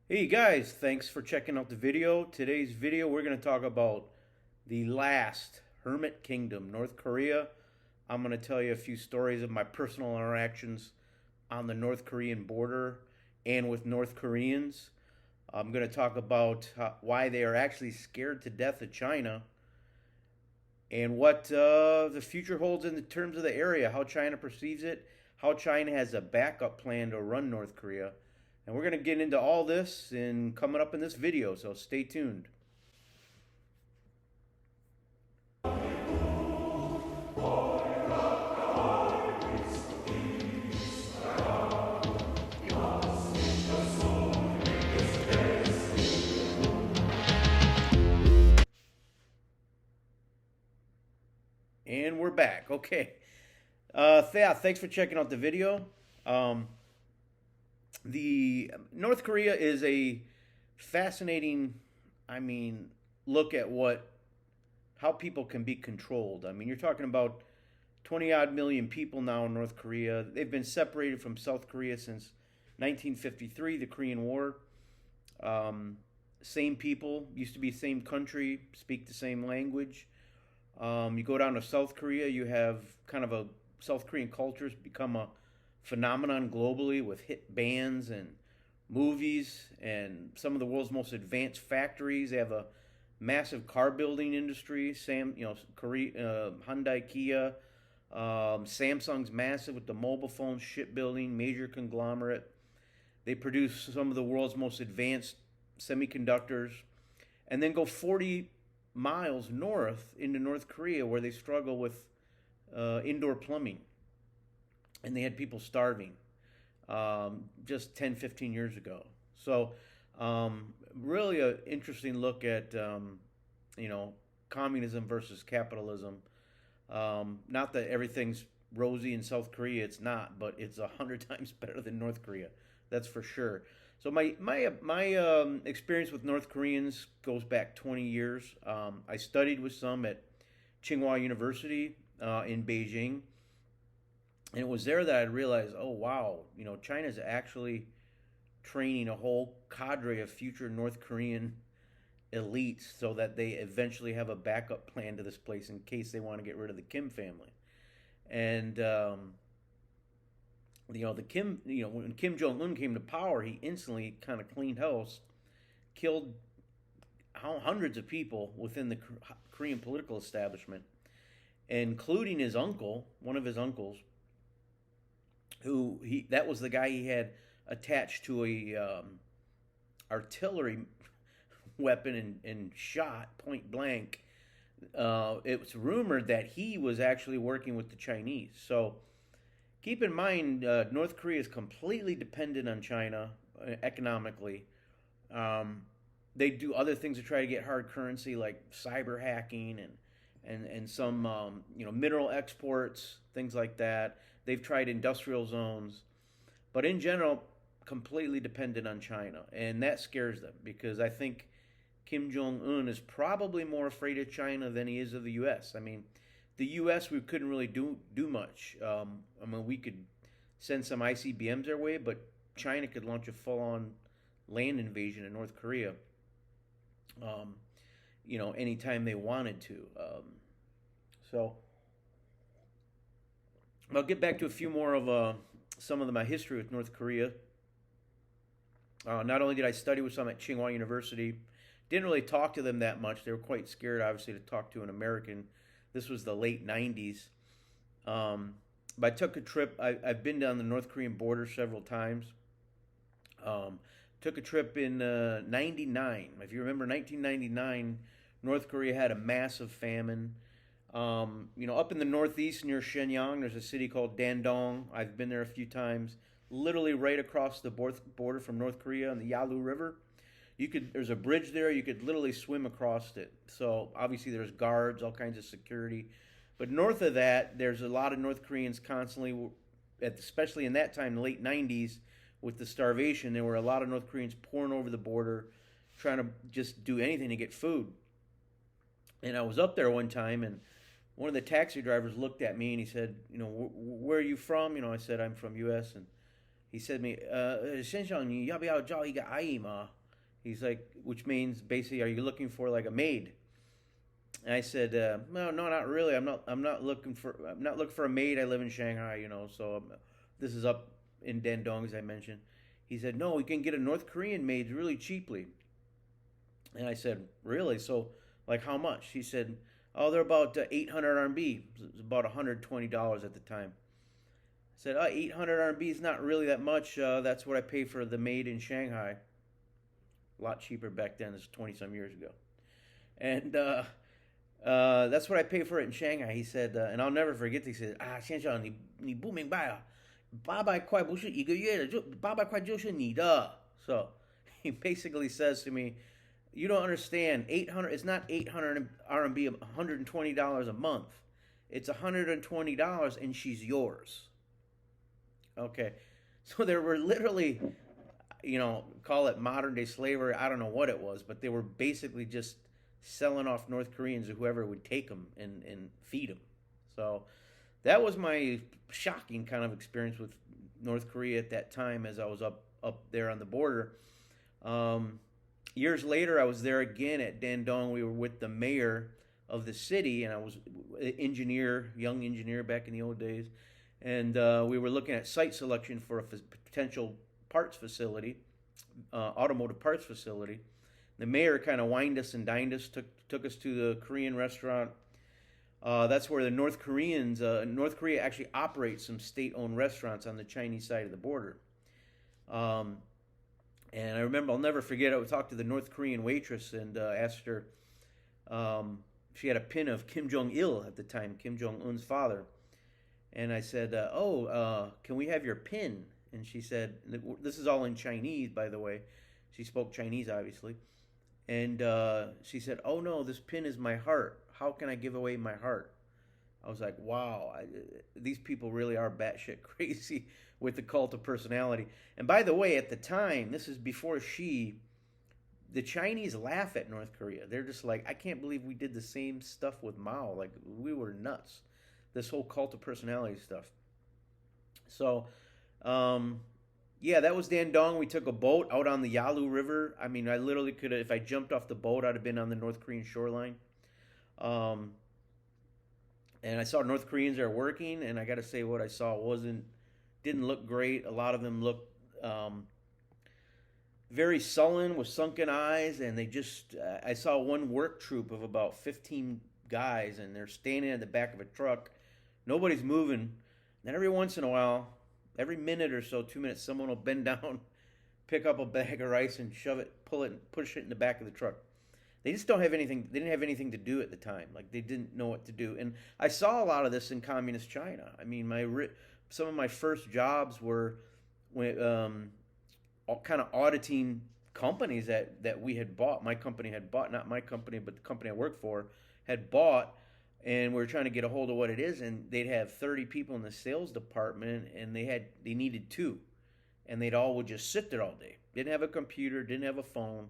Hey guys, thanks for checking out the video. Today's video we're going to talk about the last hermit kingdom, North Korea. I'm going to tell you a few stories of my personal interactions on the North Korean border and with North Koreans. I'm going to talk about why they are actually scared to death of China and what the future holds in the terms of the area, how China perceives it, how China has a backup plan to run North Korea. And we're going to get into all this in coming up in this video, so stay tuned. And we're back. Okay. Thanks for checking out the video. The North Korea is a fascinating, look at how people can be controlled. You're talking about 20 odd million people now in North Korea. They've been separated from South Korea since 1953, the Korean War. Same people, used to be the same country, speak the same language. You go down to South Korea, you have kind of a South Korean culture's become a phenomenon globally with hit bands and movies and some of the world's most advanced factories. They have a massive car building industry. Hyundai, Kia, Samsung's massive with the mobile phone, shipbuilding, major conglomerate. They produce some of the world's most advanced semiconductors, and then go 40 miles north into North Korea where they struggle with indoor plumbing. And they had people starving just 10, 15 years ago. So really an interesting look at, communism versus capitalism. Not that everything's rosy in South Korea, it's not, but it's 100 times better than North Korea. That's for sure. So my experience with North Koreans goes back 20 years. I studied with some at Tsinghua University in Beijing. And it was there that I realized, oh wow, China's actually training a whole cadre of future North Korean elites so that they eventually have a backup plan to this place in case they want to get rid of the Kim family. And when Kim Jong-un came to power, he instantly kind of cleaned house, killed hundreds of people within the Korean political establishment, including his uncle, one of his uncles, that was the guy he had attached to a artillery weapon and shot point blank. It was rumored that he was actually working with the Chinese. So keep in mind, North Korea is completely dependent on China economically. They do other things to try to get hard currency like cyber hacking and some mineral exports, things like that. They've tried industrial zones, but in general, completely dependent on China, and that scares them because I think Kim Jong-un is probably more afraid of China than he is of the U.S. The U.S. we couldn't really do much. We could send some ICBMs their way, but China could launch a full-on land invasion in North Korea. Anytime they wanted to. So I'll get back to a few more of some of my history with North Korea. Not only did I study with some at Tsinghua University, didn't really talk to them that much. They were quite scared, obviously, to talk to an American. This was the late 90s. But I took a trip. I've been down the North Korean border several times. Took a trip in 99. If you remember 1999, North Korea had a massive famine. Up in the northeast near Shenyang, there's a city called Dandong. I've been there a few times. Literally right across the border from North Korea on the Yalu River. There's a bridge there. You could literally swim across it. So obviously there's guards, all kinds of security. But north of that, there's a lot of North Koreans constantly, especially in that time, the late 90s, with the starvation. There were a lot of North Koreans pouring over the border trying to just do anything to get food. And I was up there one time, and one of the taxi drivers looked at me and he said, where are you from? I said, I'm from U.S. And he said to me, 先生你要不要找一个阿姨嘛? He's like, which means basically, are you looking for like a maid? And I said, no, not really. I'm not looking for a maid. I live in Shanghai, so this is up in Dandong, as I mentioned. He said, no, we can get a North Korean maid really cheaply. And I said, really? So, like, how much? He said, oh, they're about 800 RMB. It was about $120 at the time. I said, 800 RMB is not really that much. That's what I pay for the maid in Shanghai. A lot cheaper back then. It's 20-some years ago. And that's what I pay for it in Shanghai. He said, and I'll never forget this. He said, 先生你不明白啊，800块不是一个月的，就800块就是你的。So he basically says to me, you don't understand. 800. It's not 800 RMB, $120 a month. It's $120, and she's yours. Okay, so there were literally, call it modern day slavery. I don't know what it was, but they were basically just selling off North Koreans to whoever would take them and feed them. So that was my shocking kind of experience with North Korea at that time as I was up there on the border. Years later, I was there again at Dandong. We were with the mayor of the city, and I was an young engineer back in the old days. And we were looking at site selection for a potential parts facility, automotive parts facility. The mayor kind of wined us and dined us, took us to the Korean restaurant. That's where the North Korea actually operates some state-owned restaurants on the Chinese side of the border. And I remember, I'll never forget, I talked to the North Korean waitress and asked her, she had a pin of Kim Jong-il at the time, Kim Jong-un's father. And I said, can we have your pin? And she said, this is all in Chinese, by the way. She spoke Chinese, obviously. And she said, oh no, this pin is my heart. How can I give away my heart? I was like, wow, these people really are batshit crazy with the cult of personality. And by the way, at the time, this is before the Chinese laugh at North Korea. They're just like, I can't believe we did the same stuff with Mao. Like, we were nuts. This whole cult of personality stuff. So, yeah, that was Dandong. We took a boat out on the Yalu River. I mean, I literally could have, if I jumped off the boat, I'd have been on the North Korean shoreline. And I saw North Koreans there working, and I got to say, what I saw didn't look great. A lot of them looked very sullen with sunken eyes, and they just, I saw one work troop of about 15 guys, and they're standing at the back of a truck. Nobody's moving. Then every once in a while, every minute or so, 2 minutes, someone will bend down, pick up a bag of rice and shove it, pull it, and push it in the back of the truck. They just don't have anything. They didn't have anything to do at the time. Like, they didn't know what to do. And I saw a lot of this in communist China. I mean, some of my first jobs were kind of auditing companies that we had bought. My company had bought, not my company, but the company I worked for had bought. And we were trying to get a hold of what it is, and they'd have 30 people in the sales department, and they needed 2, and would just sit there all day. Didn't have a computer, didn't have a phone.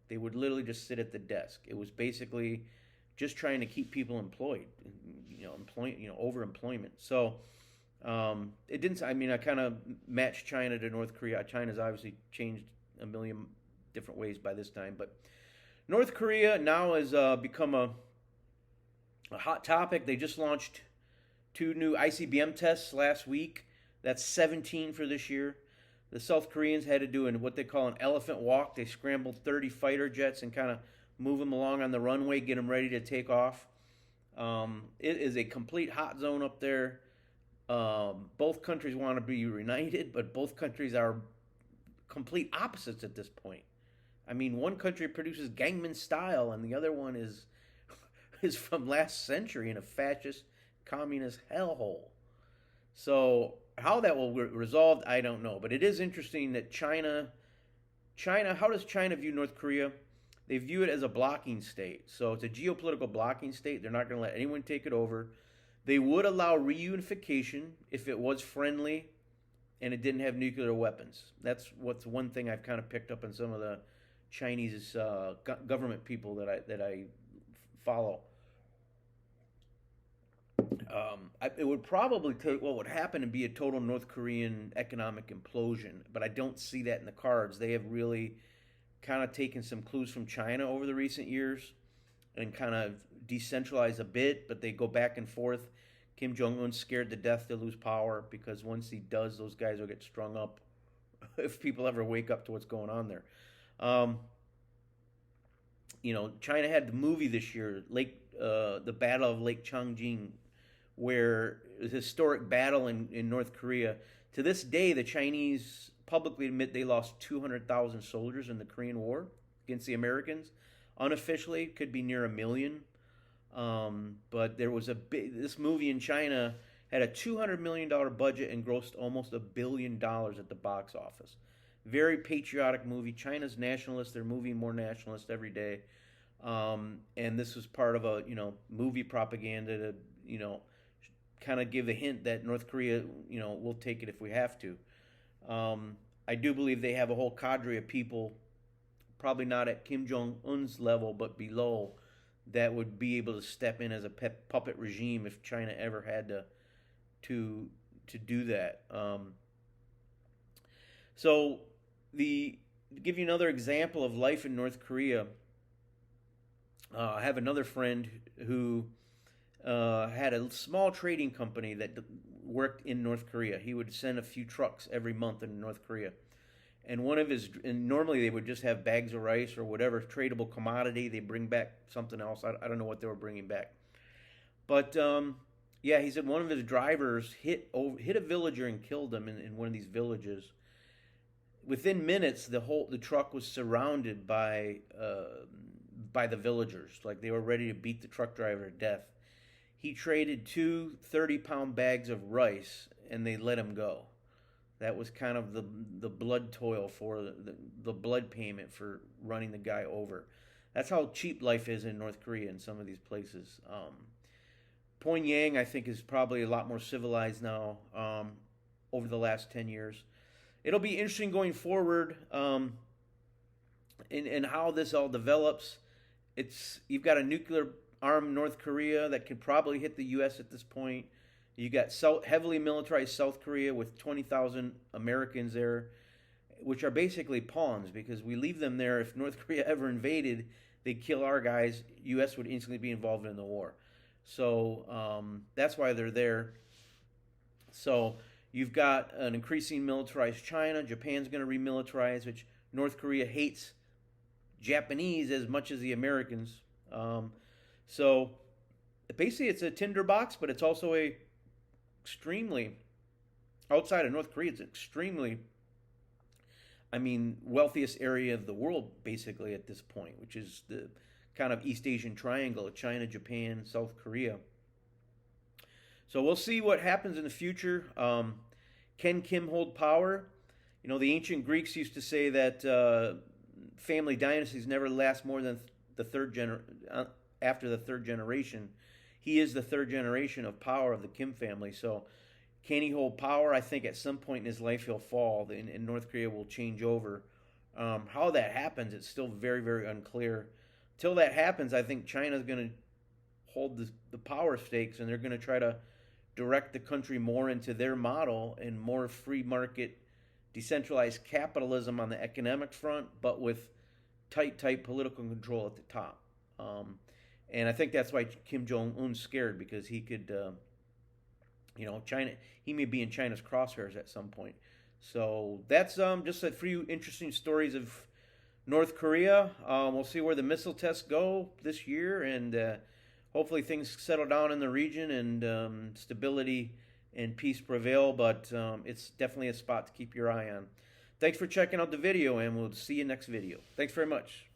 They would literally just sit at the desk. It was basically just trying to keep people employed, overemployment. So it didn't. I mean, I kind of matched China to North Korea. China's obviously changed a million different ways by this time, but North Korea now has become a hot topic. They just launched 2 new ICBM tests last week. That's 17 for this year. The South Koreans had to do what they call an elephant walk. They scrambled 30 fighter jets and kind of move them along on the runway, get them ready to take off. It is a complete hot zone up there. Both countries want to be united, but both countries are complete opposites at this point. I mean, one country produces Gangnam Style, and the other one is from last century in a fascist, communist hellhole. So how that will resolved, I don't know. But it is interesting that China, how does China view North Korea? They view it as a blocking state. So it's a geopolitical blocking state. They're not going to let anyone take it over. They would allow reunification if it was friendly and it didn't have nuclear weapons. That's what's one thing I've kind of picked up on some of the Chinese government people that I follow. It would probably take what would happen to be a total North Korean economic implosion, but I don't see that in the cards. They have really kind of taken some clues from China over the recent years and kind of decentralized a bit, but they go back and forth. Kim Jong Un's scared to death to lose power because once he does, those guys will get strung up if people ever wake up to what's going on there. Um, China had the movie this year, the Battle of Lake Changjin, where it was a historic battle in North Korea. To this day, the Chinese publicly admit they lost 200,000 soldiers in the Korean War against the Americans. Unofficially, it could be near a million. But there was this movie in China had a $200 million budget and grossed almost $1 billion at the box office. Very patriotic movie. China's nationalist. They're moving more nationalist every day. And this was part of a movie propaganda to kind of give a hint that North Korea will take it if we have to. I do believe they have a whole cadre of people, probably not at Kim Jong Un's level, but below, that would be able to step in as a puppet regime if China ever had to do that. So to give you another example of life in North Korea, I have another friend who had a small trading company that worked in North Korea. He would send a few trucks every month in North Korea. And and normally they would just have bags of rice or whatever tradable commodity. They bring back something else. I don't know what they were bringing back. But yeah, he said one of his drivers hit a villager and killed him in one of these villages. Within minutes, the truck was surrounded by the villagers. Like they were ready to beat the truck driver to death. He traded 2 30-pound bags of rice, and they let him go. That was kind of the blood toil for the blood payment for running the guy over. That's how cheap life is in North Korea in some of these places. Pyongyang, I think, is probably a lot more civilized now over the last 10 years. It'll be interesting going forward in how this all develops. You've got a nuclear-armed North Korea that could probably hit the U.S. at this point. You got heavily militarized South Korea with 20,000 Americans there, which are basically pawns because we leave them there. If North Korea ever invaded, they'd kill our guys. U.S. would instantly be involved in the war. So that's why they're there. So you've got an increasing militarized China. Japan's going to remilitarize, which North Korea hates Japanese as much as the Americans. So basically it's a tinderbox, but it's also extremely, outside of North Korea, it's extremely, wealthiest area of the world basically at this point, which is the kind of East Asian triangle of China, Japan, South Korea. So we'll see what happens in the future. Can Kim hold power? The ancient Greeks used to say that family dynasties never last more than after the third generation. He is the third generation of power of the Kim family. So can he hold power? I think at some point in his life he'll fall and North Korea will change over. How that happens, it's still very, very unclear. Till that happens, I think China's going to hold the power stakes, and they're going to try to direct the country more into their model and more free market, decentralized capitalism on the economic front, but with tight political control at the top. And I think that's why Kim Jong-un's scared, because he could, China, he may be in China's crosshairs at some point. So that's just a few interesting stories of North Korea. We'll see where the missile tests go this year, and hopefully things settle down in the region and stability and peace prevail. But it's definitely a spot to keep your eye on. Thanks for checking out the video, and we'll see you next video. Thanks very much.